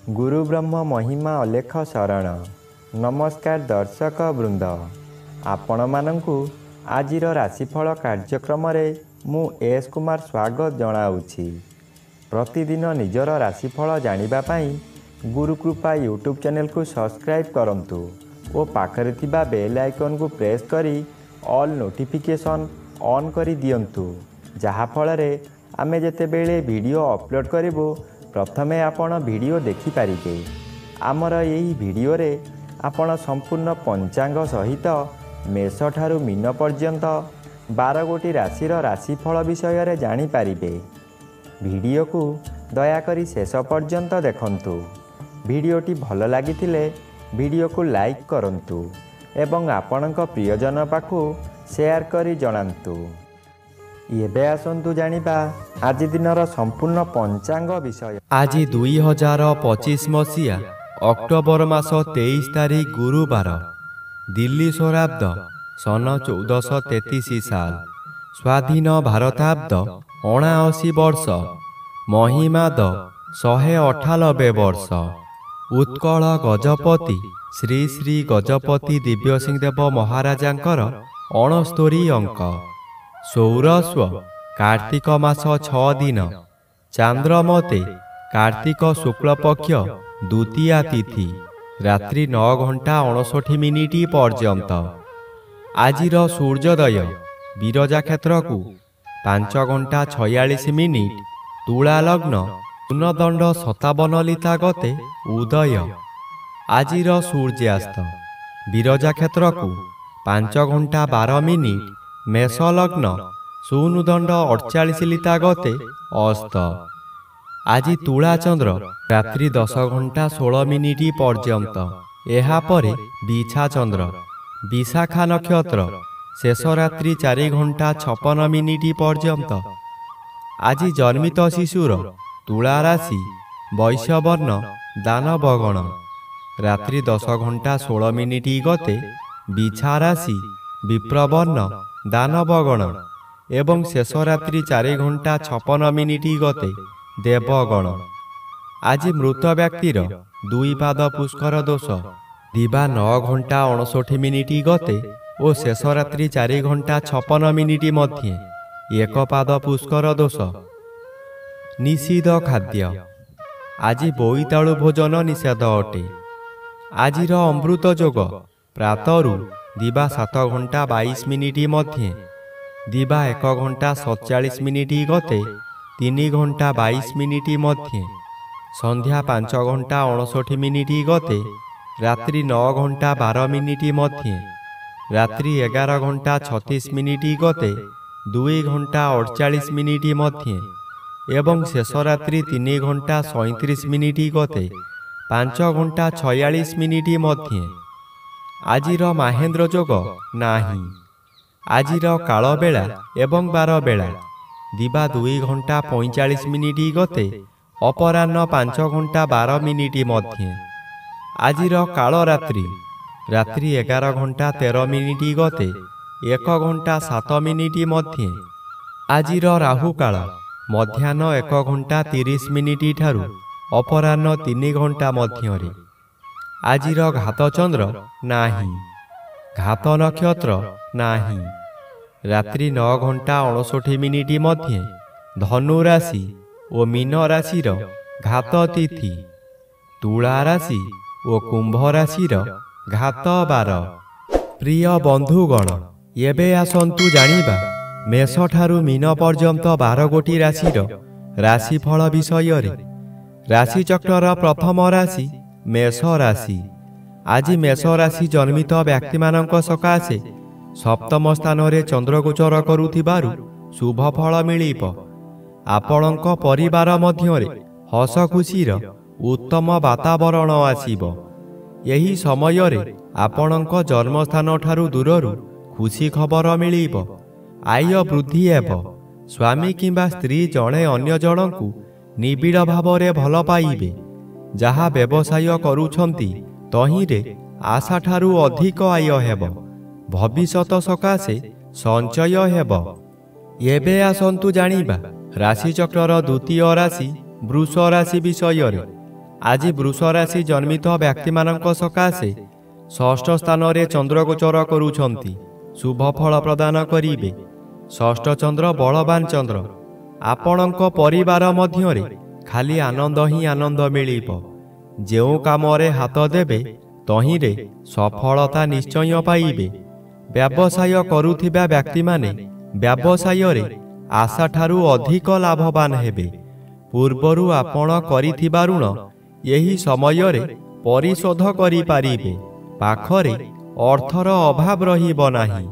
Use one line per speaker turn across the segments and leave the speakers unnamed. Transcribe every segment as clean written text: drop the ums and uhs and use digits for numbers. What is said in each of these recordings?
गुरु ब्रह्म महिमा अलेख शरण। नमस्कार दर्शक वृंद, आपण मानंकु आजिर राशिफल कार्यक्रम रे मु एस कुमार स्वागत जनाऊछि। प्रतिदिन निजर राशिफल जानिबा पई गुरुकृपा यूट्यूब चैनल को सब्सक्राइब करंतु और पाखरे थिबा बेल आइकन को प्रेस करी ऑल नोटिफिकेशन ऑन करी दियंतु, जहा फल रे आमे जेते बेले वीडियो अपलोड करिवो प्रथमे आपण वीडियो देखि पारिबे। आमर यही वीडियो रे आपण संपूर्ण पंचांग सहित मेष ठारू मीन पर्यंत 12 गोटी राशिर राशिफल विषय रे जानि पारिबे। वीडियो को दयाकरी शेष पर्यंत देखंतु। वीडियोटी भल लागिथिले वीडियो को लाइक करंतु एवं आपणक प्रियजन पाखु शेयर करी जणांतु। एबे आसंतु जानिबा आज दिनर संपूर्ण पंचांग विषय।
आज 2025 मसीहा अक्टोबर मास 23 तारीख गुरुवार, दिल्ली स्वराब्द सन 1433 साल, स्वाधीन भारताब्द 79 वर्ष, महिमाद 198 वर्ष। उत्कल गजपति श्री श्री गजपति दिव्यसिंह देव महाराजांकर 69 अंक। सौरस्व कार्तिक मास 6 दिन, चांद्रमते कार्तिक शुक्ल पक्ष द्वितीया तिथि, रात्रि 9 घंटा 59 मिनिट पर्यंत। आजिर सूर्योदय विरजा क्षेत्र को 5 घंटा 46 मिनिट, तुला लग्न पूर्णदंड 57 लिता गते उदय। आजिर सूर्यास्त विरजा क्षेत्र को 5 घंटा 12 मिनिट, मेष लग्न शून्यदंड 48 लिता गते अस्त। आज तुला चंद्र रात्रि 10 घंटा 16 मिनिट पर्यंत। एहा परे बिछा चंद्र विशाखा नक्षत्र शेष रात्रि 4 घंटा 56 मिनिट पर्यंत। आज जन्मित शिशुर तुला राशि वैश्यवर्ण दानवगण, रात्रि 10 घंटा 16 मिनिट गते बिछा राशि विप्रवर्ण दानवगण एवं शेष रात्रि 4 घंटा 56 मिनिट गते देवगण। आज मृत व्यक्तिर 2 पाद पुष्कर दोष, दिवा 9 घंटा 59 मिनिट गते और शेष रात्रि 4 घंटा 56 मिनिट मध्ये 1 पाद पुष्कर दोष। निषिद्ध खाद्य आज बोईतालु भोजन निषेध अटे। आजिर अमृत जोग प्रातरु दिवा 7 घंटा 22 मिनिट मध्ये, दिवा 1 घंटा 47 मिनिट गते 3 घंटा 22 मिनिट मध्ये, संध्या 5 घंटा 59 मिनिट गते रात्रि 9 घंटा 12 मिनिट मध्ये, रात्रि 11 घंटा 36 मिनिट गते 2 घंटा 48 मिनिट मध्ये एवं शेष रात्रि 3 घंटा 37 मिनिट गते 5 घंटा 46 मिनिट मध्ये। आजिर महेंद्र जोग नाही। आजिर काल बेला एवं 12 बेला, दिवा 2 घंटा 45 मिनिट गते अपराह्न 5 घंटा 12 मिनिट मध्ये। आजिर काल रात्रि रात्रि 11 घंटा 13 मिनिट गते 1 घंटा 7 मिनिट मध्ये। आजिर राहु काल मध्याह्न 1 घंटा 30 मिनिट ठारू अपराह्न 3 घंटा मध्यरे। आजिर घात चंद्र नाही, घात नक्षत्र नाही। रात्रि 9 घंटा 59 मिनिट मध्ये धनु राशि और मीन राशिर घात तिथि, तुला राशि और कुंभ राशिर घात बार। प्रिय बंधुगण, एबे आसंतु जानिबा मेष ठारू मीन पर्यंत 12 गोटी राशिर राशिफल विषय रे। राशिचक्र प्रथम राशि मेष राशि। आज मेष राशि जन्मित व्यक्ति मानक सकाशे सप्तम स्थान रे चंद्र गोचर करुथिबारु शुभ फल मिलिब। आपणक परिवार मध्यरे हस खुशीर उत्तम वातावरण आसीब। यही समय रे आपणक जन्मस्थान ठारू दूररु खुशी खबर मिलिब। आय वृद्धि हेब। स्वामी किंबा स्त्री जणे अन्य जनकु निबिड़ भाव रे भल पाइबे। जहा व्यवसाय करूछंती तहिरे ଆଶାଠାରୁ ଅଧିକ ଆୟ ହେବ। ଭବିଷ୍ୟତ ସକାଶେ ସଞ୍ଚୟ ହେବ। ଏବେ ଆସନ୍ତୁ ଜାଣିବା ରାଶିଚକ୍ରର ଦ୍ୱିତୀୟ ରାଶି ବୃଷ ରାଶି ବିଷୟରେ। ଆଜି ବୃଷ ରାଶି ଜନ୍ମିତ ବ୍ୟକ୍ତିମାନଙ୍କ ସକାଶେ ଷଷ୍ଠ ସ୍ଥାନରେ ଚନ୍ଦ୍ର ଗୋଚର କରୁଛନ୍ତି। ଶୁଭ ଫଳ ପ୍ରଦାନ କରିବେ। ଷଷ୍ଠ ଚନ୍ଦ୍ର ବଳବାନ ଚନ୍ଦ୍ର। ଆପଣଙ୍କ ପରିବାର ମଧ୍ୟରେ ଖାଲି ଆନନ୍ଦ ହିଁ ଆନନ୍ଦ ମିଳିବ। ଯେଉଁ କାମରେ ହାତ ଦେବେ ତହିଁରେ ସଫଳତା ନିଶ୍ଚୟ ପାଇବେ। ବ୍ୟବସାୟ କରୁଥିବା ବ୍ୟକ୍ତିମାନେ ବ୍ୟବସାୟରେ ଆଶାଠାରୁ ଅଧିକ ଲାଭବାନ ହେବେ। ପୂର୍ବରୁ ଆପଣ କରିଥିବା ଋଣ ଏହି ସମୟରେ ପରିଶୋଧ କରିପାରିବେ। ପାଖରେ ଅର୍ଥର ଅଭାବ ରହିବ ନାହିଁ।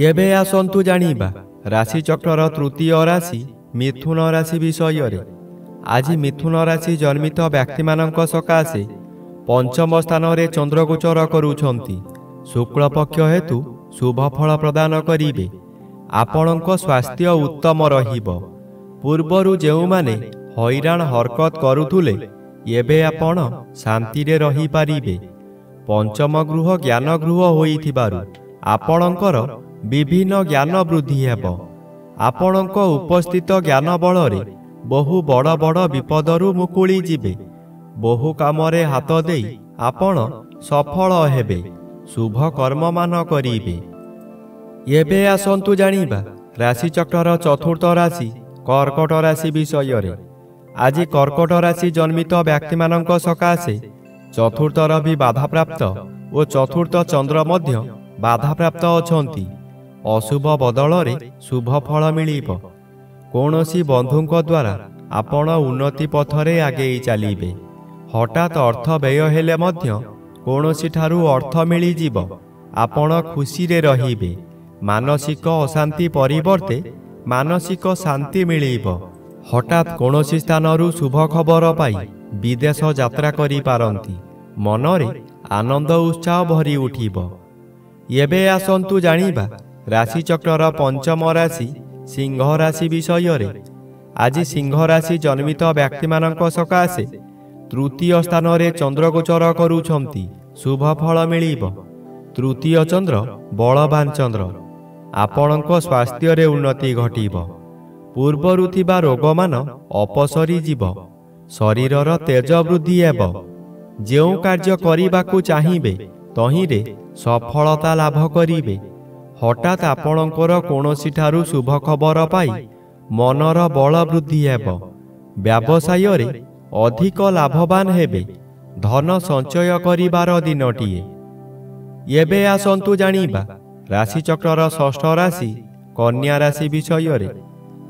ଏବେ ଆସନ୍ତୁ ଜାଣିବା ରାଶିଚକ୍ରର ତୃତୀୟ ରାଶି ମିଥୁନ ରାଶି ବିଷୟରେ। ଆଜି ମିଥୁନ ରାଶି ଜନ୍ମିତ ବ୍ୟକ୍ତିମାନଙ୍କ ସକାଶେ ପଞ୍ଚମ ସ୍ଥାନରେ ଚନ୍ଦ୍ର ଗୋଚର କରୁଛନ୍ତି। ଶୁକ୍ଳପକ୍ଷ ହେତୁ ଶୁଭ ଫଳ ପ୍ରଦାନ କରିବେ। ଆପଣଙ୍କ ସ୍ୱାସ୍ଥ୍ୟ ଉତ୍ତମ ରହିବ। ପୂର୍ବରୁ ଯେଉଁମାନେ ହଇରାଣ ହରକତ କରୁଥିଲେ ଏବେ ଆପଣ ଶାନ୍ତିରେ ରହିପାରିବେ। ପଞ୍ଚମ ଗୃହ ଜ୍ଞାନ ଗୃହ ହୋଇଥିବାରୁ ଆପଣଙ୍କର ବିଭିନ୍ନ ଜ୍ଞାନ ବୃଦ୍ଧି ହେବ। ଆପଣଙ୍କ ଉପସ୍ଥିତ ଜ୍ଞାନ ବଳରେ ବହୁ ବଡ଼ ବଡ଼ ବିପଦରୁ ମୁକୁଳି ଯିବେ। ବହୁ କାମରେ ହାତ ଦେଇ ଆପଣ ସଫଳ ହେବେ। ଶୁଭ କର୍ମମାନ କରିବେ। ଏବେ ଆସନ୍ତୁ ଜାଣିବା ରାଶିଚକ୍ରର ଚତୁର୍ଥ ରାଶି କର୍କଟ ରାଶି ବିଷୟରେ। ଆଜି କର୍କଟ ରାଶି ଜନ୍ମିତ ବ୍ୟକ୍ତିମାନଙ୍କ ସକାଶେ ଚତୁର୍ଥ ରବି ବାଧାପ୍ରାପ୍ତ ଓ ଚତୁର୍ଥ ଚନ୍ଦ୍ର ମଧ୍ୟ ବାଧାପ୍ରାପ୍ତ ଅଛନ୍ତି। ଅଶୁଭ ବଦଳରେ ଶୁଭ ଫଳ ମିଳିବ। କୌଣସି ବନ୍ଧୁଙ୍କ ଦ୍ୱାରା ଆପଣ ଉନ୍ନତି ପଥରେ ଆଗେଇ ଚାଲିବେ। ହଠାତ୍ ଅର୍ଥ ବ୍ୟୟ ହେଲେ ମଧ୍ୟ କୌଣସିଠାରୁ ଅର୍ଥ ମିଳିଯିବ। ଆପଣ ଖୁସିରେ ରହିବେ। ମାନସିକ ଅଶାନ୍ତି ପରିବର୍ତ୍ତେ ମାନସିକ ଶାନ୍ତି ମିଳିବ। ହଠାତ୍ କୌଣସି ସ୍ଥାନରୁ ଶୁଭ ଖବର ପାଇ ବିଦେଶ ଯାତ୍ରା କରିପାରନ୍ତି। ମନରେ ଆନନ୍ଦ ଉତ୍ସାହ ଭରି ଉଠିବ। ଏବେ ଆସନ୍ତୁ ଜାଣିବା ରାଶିଚକ୍ରର ପଞ୍ଚମ ରାଶି ସିଂହ ରାଶି ବିଷୟରେ। ଆଜି ସିଂହ ରାଶି ଜନ୍ମିତ ବ୍ୟକ୍ତିମାନଙ୍କ ସକାଶେ ତୃତୀୟ ସ୍ଥାନରେ ଚନ୍ଦ୍ର ଗୋଚର କରୁଛନ୍ତି। ଶୁଭ ଫଳ ମିଳିବ। ତୃତୀୟ ଚନ୍ଦ୍ର ବଳବାନ ଚନ୍ଦ୍ର। ଆପଣଙ୍କ ସ୍ୱାସ୍ଥ୍ୟରେ ଉନ୍ନତି ଘଟିବ। ପୂର୍ବରୁ ଥିବା ରୋଗମାନ ଅପସରି ଯିବ। ଶରୀରର ତେଜ ବୃଦ୍ଧି ହେବ। ଯେଉଁ କାର୍ଯ୍ୟ କରିବାକୁ ଚାହିଁବେ ତହିଁରେ ସଫଳତା ଲାଭ କରିବେ। ହଠାତ୍ ଆପଣଙ୍କର କୌଣସିଠାରୁ ଶୁଭ ଖବର ପାଇ ମନର ବଳ ବୃଦ୍ଧି ହେବ। ବ୍ୟବସାୟରେ ଅଧିକ ଲାଭବାନ ହେବେ। ଧନ ସଞ୍ଚୟ କରିବାର ଦିନଟିଏ। ଏବେ ଆସନ୍ତୁ ଜାଣିବା ରାଶିଚକ୍ରର ଷଷ୍ଠ ରାଶି କନ୍ୟା ରାଶି ବିଷୟରେ।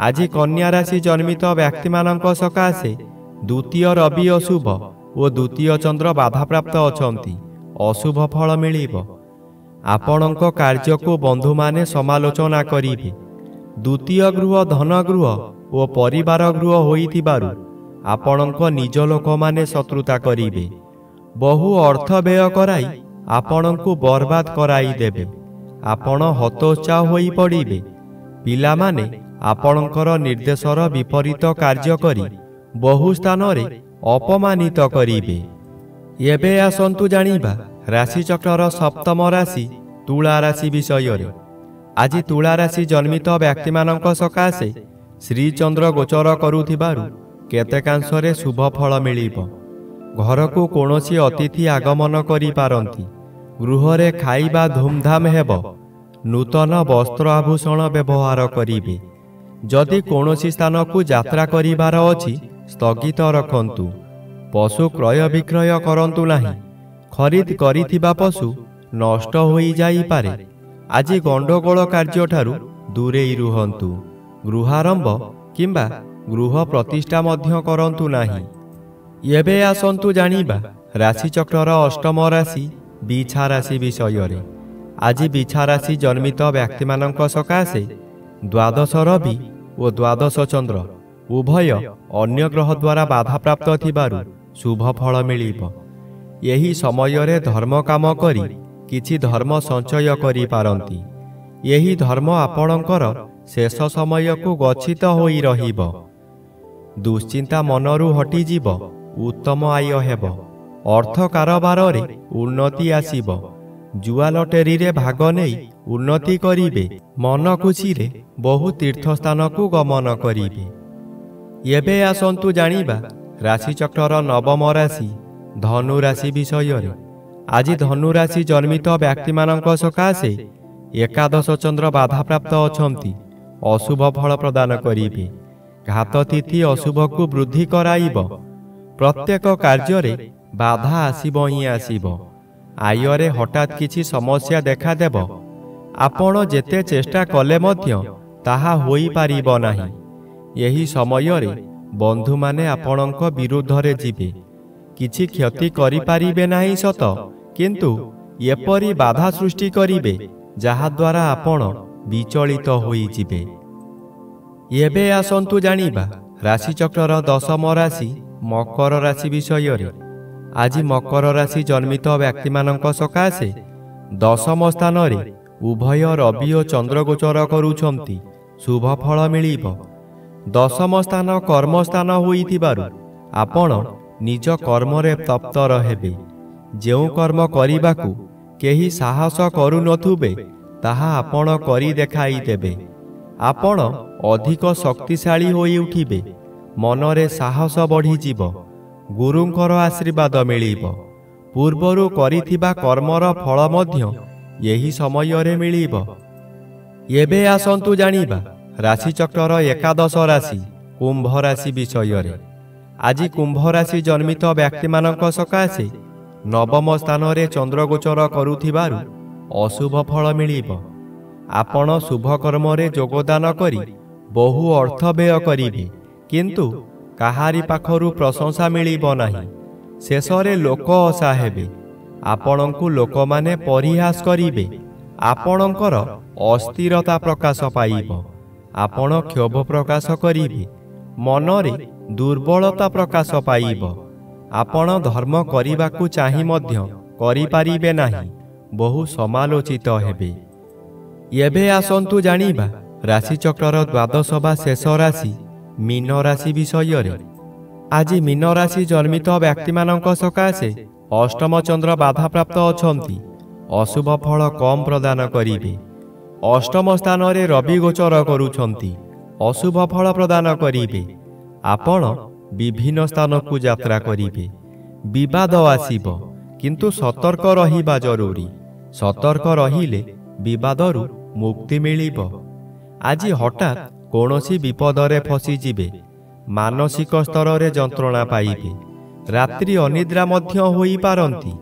ଆଜି କନ୍ୟା ରାଶି ଜନ୍ମିତ ବ୍ୟକ୍ତିମାନଙ୍କ ସକାଶେ ଦ୍ୱିତୀୟ ରବି ଅଶୁଭ ଓ ଦ୍ୱିତୀୟ ଚନ୍ଦ୍ର ବାଧାପ୍ରାପ୍ତ ଅଛନ୍ତି। ଅଶୁଭ ଫଳ ମିଳିବ। ଆପଣଙ୍କ କାର୍ଯ୍ୟକୁ ବନ୍ଧୁମାନେ ସମାଲୋଚନା କରିବେ। ଦ୍ୱିତୀୟ ଗୃହ ଧନ ଗୃହ ଓ ପରିବାର ଗୃହ ହୋଇଥିବାରୁ ଆପଣଙ୍କ ନିଜ ଲୋକମାନେ ଶତ୍ରୁତା କରିବେ। ବହୁ ଅର୍ଥ ବ୍ୟୟ କରାଇ ଆପଣଙ୍କୁ ବର୍ବାଦ କରାଇଦେବେ। ଆପଣ ହତୋତ୍ସାହ ହୋଇ ପଡ଼ିବେ। ପିଲାମାନେ ଆପଣଙ୍କର ନିର୍ଦ୍ଦେଶର ବିପରୀତ କାର୍ଯ୍ୟ କରି ବହୁ ସ୍ଥାନରେ ଅପମାନିତ କରିବେ। ଏବେ ଆସନ୍ତୁ ଜାଣିବା ରାଶିଚକ୍ରର ସପ୍ତମ ରାଶି ତୁଳା ରାଶି ବିଷୟରେ। ଆଜି ତୁଳା ରାଶି ଜନ୍ମିତ ବ୍ୟକ୍ତିମାନଙ୍କ ସକାଶେ ଶ୍ରୀଚନ୍ଦ୍ର ଗୋଚର କରୁଥିବାରୁ କେତେକାଂଶରେ ଶୁଭ ଫଳ ମିଳିବ। ଘରକୁ କୌଣସି ଅତିଥି ଆଗମନ କରିପାରନ୍ତି। ଗୃହରେ ଖାଇବା ଧୁମଧାମ ହେବ। ନୂତନ ବସ୍ତ୍ର ଆଭୂଷଣ ବ୍ୟବହାର କରିବେ। ଯଦି କୌଣସି ସ୍ଥାନକୁ ଯାତ୍ରା କରିବାର ଅଛି ସ୍ଥଗିତ ରଖନ୍ତୁ। ପଶୁ କ୍ରୟ ବିକ୍ରୟ କରନ୍ତୁ ନାହିଁ। ଖରିଦ କରିଥିବା ପଶୁ ନଷ୍ଟ ହୋଇଯାଇପାରେ। ଆଜି ଗଣ୍ଡଗୋଳ କାର୍ଯ୍ୟଠାରୁ ଦୂରେଇ ରୁହନ୍ତୁ। ଗୃହାରମ୍ଭ କିମ୍ବା ଗୃହ ପ୍ରତିଷ୍ଠା ମଧ୍ୟ କରନ୍ତୁ ନାହିଁ। ଏବେ ଆସନ୍ତୁ ଜାଣିବା ରାଶିଚକ୍ରର ଅଷ୍ଟମ ରାଶି ବିଛା ରାଶି ବିଷୟରେ। ଆଜି ବିଛା ରାଶି ଜନ୍ମିତ ବ୍ୟକ୍ତିମାନଙ୍କ ସକାଶେ ଦ୍ୱାଦଶ ରବି ଓ ଦ୍ୱାଦଶ ଚନ୍ଦ୍ର ଉଭୟ ଅନ୍ୟ ଗ୍ରହ ଦ୍ୱାରା ବାଧାପ୍ରାପ୍ତ ଥିବାରୁ ଶୁଭ ଫଳ ମିଳିବ। ଏହି ସମୟରେ ଧର୍ମ କାମ କରି କିଛି ଧର୍ମ ସଞ୍ଚୟ କରିପାରନ୍ତି। ଏହି ଧର୍ମ ଆପଣଙ୍କର ଶେଷ ସମୟକୁ ଗଚ୍ଛିତ ହୋଇ ରହିବ। ଦୁଶ୍ଚିନ୍ତା ମନରୁ ହଟିଯିବ। ଉତ୍ତମ ଆୟ ହେବ। ଅର୍ଥ କାରବାରରେ ଉନ୍ନତି ଆସିବ। ଜୁଆ ଲଟେରୀରେ ଭାଗ ନେଇ ଉନ୍ନତି କରିବେ। ମନ ଖୁସିରେ ବହୁ ତୀର୍ଥସ୍ଥାନକୁ ଗମନ କରିବେ। ଏବେ ଆସନ୍ତୁ ଜାଣିବା ରାଶିଚକ୍ରର ନବମ ରାଶି ଧନୁ ରାଶି ବିଷୟରେ। ଆଜି ଧନୁ ରାଶି ଜନ୍ମିତ ବ୍ୟକ୍ତିମାନଙ୍କ ସକାଶେ ଏକାଦଶ ଚନ୍ଦ୍ର ବାଧାପ୍ରାପ୍ତ ଅଛନ୍ତି। ଅଶୁଭ ଫଳ ପ୍ରଦାନ କରିବେ। ଘାତ ତିଥି ଅଶୁଭକୁ ବୃଦ୍ଧି କରାଇବ। ପ୍ରତ୍ୟେକ କାର୍ଯ୍ୟରେ ବାଧା ଆସିବ ହିଁ ଆସିବ। ଆୟରେ ହଠାତ୍ କିଛି ସମସ୍ୟା ଦେଖାଦେବ। ଆପଣ ଯେତେ ଚେଷ୍ଟା କଲେ ମଧ୍ୟ ତାହା ହୋଇପାରିବ ନାହିଁ। ଏହି ସମୟରେ ବନ୍ଧୁମାନେ ଆପଣଙ୍କ ବିରୁଦ୍ଧରେ ଯିବେ। କିଛି କ୍ଷତି କରିପାରିବେ ନାହିଁ ସତ, କିନ୍ତୁ ଏପରି ବାଧା ସୃଷ୍ଟି କରିବେ ଯାହାଦ୍ୱାରା ଆପଣ ବିଚଳିତ ହୋଇଯିବେ। ଏବେ ଆସନ୍ତୁ ଜାଣିବା ରାଶିଚକ୍ରର ଦଶମ ରାଶି ମକର ରାଶି ବିଷୟରେ। ଆଜି ମକର ରାଶି ଜନ୍ମିତ ବ୍ୟକ୍ତିମାନଙ୍କ ସକାଶେ ଦଶମ ସ୍ଥାନରେ ଉଭୟ ରବି ଓ ଚନ୍ଦ୍ର ଗୋଚର କରୁଛନ୍ତି। ଶୁଭ ଫଳ ମିଳିବ। ଦଶମ ସ୍ଥାନ କର୍ମସ୍ଥାନ ହୋଇଥିବାରୁ ଆପଣ ନିଜ କର୍ମରେ ତତ୍ପର ହେବେ। ଯେଉଁ କର୍ମ କରିବାକୁ କେହି ସାହସ କରୁନଥିବେ ତାହା ଆପଣ କରି ଦେଖାଇଦେବେ। ଆପଣ ଅଧିକ ଶକ୍ତିଶାଳୀ ହୋଇ ଉଠିବେ। ମନରେ ସାହସ ବଢ଼ିଯିବ। ଗୁରୁଙ୍କର ଆଶୀର୍ବାଦ ମିଳିବ। ପୂର୍ବରୁ କରିଥିବା କର୍ମର ଫଳ ମଧ୍ୟ ଏହି ସମୟରେ ମିଳିବ। ଏବେ ଆସନ୍ତୁ ଜାଣିବା ରାଶିଚକ୍ରର ଏକାଦଶ ରାଶି କୁମ୍ଭ ରାଶି ବିଷୟରେ। ଆଜି କୁମ୍ଭ ରାଶି ଜନ୍ମିତ ବ୍ୟକ୍ତିମାନଙ୍କ ସକାଶେ ନବମ ସ୍ଥାନରେ ଚନ୍ଦ୍ରଗୋଚର କରୁଥିବାରୁ ଅଶୁଭ ଫଳ ମିଳିବ। ଆପଣ ଶୁଭ କର୍ମରେ ଯୋଗଦାନ କରି ବହୁ ଅର୍ଥ ବ୍ୟୟ କରିବେ, କିନ୍ତୁ କାହାରି ପାଖରୁ ପ୍ରଶଂସା ମିଳିବ ନାହିଁ। ଶେଷରେ ଲୋକ ଅସା ହେବେ। ଆପଣଙ୍କୁ ଲୋକମାନେ ପରିହାସ କରିବେ। ଆପଣଙ୍କର ଅସ୍ଥିରତା ପ୍ରକାଶ ପାଇବ। ଆପଣ କ୍ଷୋଭ ପ୍ରକାଶ କରିବେ। ମନରେ ଦୁର୍ବଳତା ପ୍ରକାଶ ପାଇବ। ଆପଣ ଧର୍ମ କରିବାକୁ ଚାହିଁ ମଧ୍ୟ କରିପାରିବେ ନାହିଁ। ବହୁ ସମାଲୋଚିତ ହେବେ। ଏବେ ଆସନ୍ତୁ ଜାଣିବା ରାଶିଚକ୍ରର ଦ୍ୱାଦଶ ବା ଶେଷ ରାଶି ମୀନ ରାଶି ବିଷୟରେ। ଆଜି ମୀନ ରାଶି ଜନ୍ମିତ ବ୍ୟକ୍ତିମାନଙ୍କ ସକାଶେ ଅଷ୍ଟମ ଚନ୍ଦ୍ର ବାଧାପ୍ରାପ୍ତ ଅଛନ୍ତି। ଅଶୁଭ ଫଳ କମ୍ ପ୍ରଦାନ କରିବେ। ଅଷ୍ଟମ ସ୍ଥାନରେ ରବି ଗୋଚର କରୁଛନ୍ତି। ଅଶୁଭ ଫଳ ପ୍ରଦାନ କରିବେ। ଆପଣ ବିଭିନ୍ନ ସ୍ଥାନକୁ ଯାତ୍ରା କରିବେ। ବିବାଦ ଆସିବ, କିନ୍ତୁ ସତର୍କ ରହିବା ଜରୁରୀ। ସତର୍କ ରହିଲେ ବିବାଦରୁ ମୁକ୍ତି ମିଳିବ। ଆଜି ହଠାତ୍ କୌଣସି ବିପଦରେ ଫସିଯିବେ। ମାନସିକ ସ୍ତରରେ ଯନ୍ତ୍ରଣା ପାଇବେ। ରାତ୍ରି ଅନିଦ୍ରା ମଧ୍ୟ ହୋଇପାରନ୍ତି।